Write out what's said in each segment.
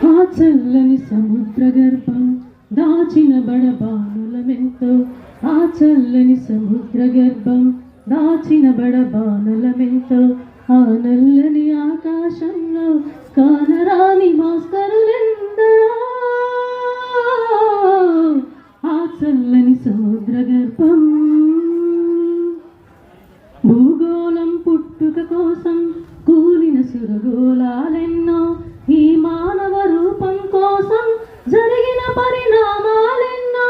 ఆ చల్లని సముద్ర గర్భం దాచిన బడబానులమెంతో, ఆ చల్లని సముద్ర గర్భం దాచిన బడబానులమెంతో, ఆ నల్లని ఆకాశంలో కానరాని మాస్టరులెందరో. ఆ చల్లని సముద్ర గర్భం భూగోళం పుట్టుక కోసం కూలిన సురగోళాలెన్నో, ఈ మానవ రూపం కోసం జరిగిన పరిణామాలెన్నో.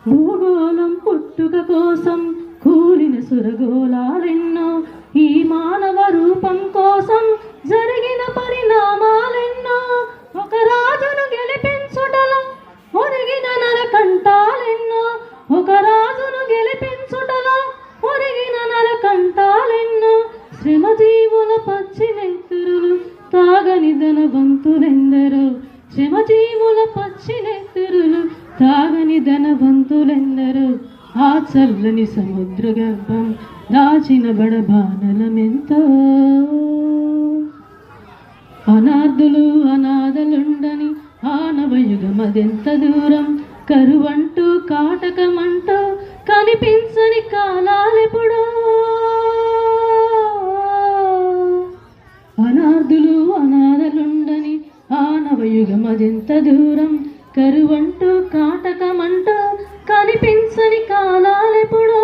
భూగోళం పుట్టుక కోసం కూలిన సురగోళాలెన్నో, ఈ మానవ రూపం కోసం జరిగిన పరిణామాలెన్నో. ఒక రాజును గెలిపించుటలో ఒరిగిన నరకంఠాలెన్నో, ఒక రాజును గెలిపించుటలో ఒరిగిన నరకంఠాలెన్నో. శ్రమజీవుల పచ్చి నెత్తురులు తాగని ధనవంతులెందరో, శ్రమజీవుల పచ్చి నెత్తురులు తాగని ధనవంతులెందరో. ఆ చల్లని సముద్ర గర్భం దాచిన బడబానలమెంతో, అనాథులు అనాథలుండని ఆనవయుగమదెంత దూరం, కరువంటూ కాటకమంటూ కనిపించని కాలాలెప్పుడో. అనాథులు అనాథలుండని ఆనవయుగమదెంత దూరం, కరువంటూ కాటకమంటూ కనిపించని కాలాలెప్పుడో.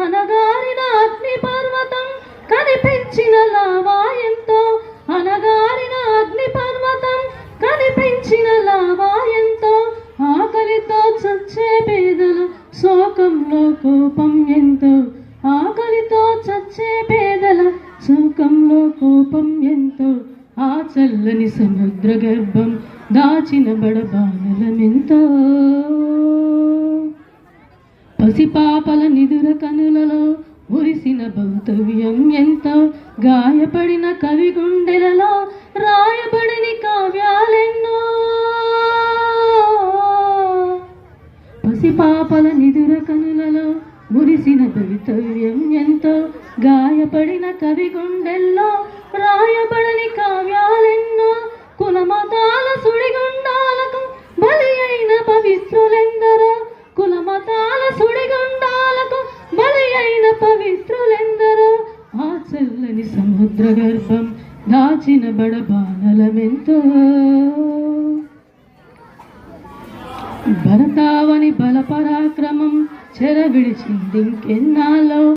అనగారిన అగ్ని పర్వతం కనిపించిన లావా ఎంతో, అనగారిన అగ్ని పర్వతం కనిపించిన లావా ఎంతో. ఆకలితో చచ్చే పేదల శోకంలో కోపం ఎంతో, ఆకలితో చచ్చే పేదల శోకంలో కోపం ఎంతో. ఆ చల్లని సముద్ర గర్భం దాచిన బడబానలమెంతో, పసిపాపల నిదుర కనులలో మురిసిన భౌతవ్యం ఎంతో, గాయపడిన కవి గుండెలలో రాయబడిని కావ్యాలెన్నో. పసిపాపల నిదుర కనులలో మురిసిన భవితవ్యం ఎంతో, గాయపడిన కవి గుండెల్లో రాయబడని కావ్యాలెన్నో. కులమతాల సుడిగుండాలకు బలి అయిన పవిత్రులెందరో, కులమతాల సుడిగుండాలకు బలి అయిన పవిత్రులెందరో. ఆ చల్లని సముద్ర గర్భం దాచిన బడబానలమెంతో, భరతావని బల పరాక్రమం చెర విడిచిందింకెన్నాలో.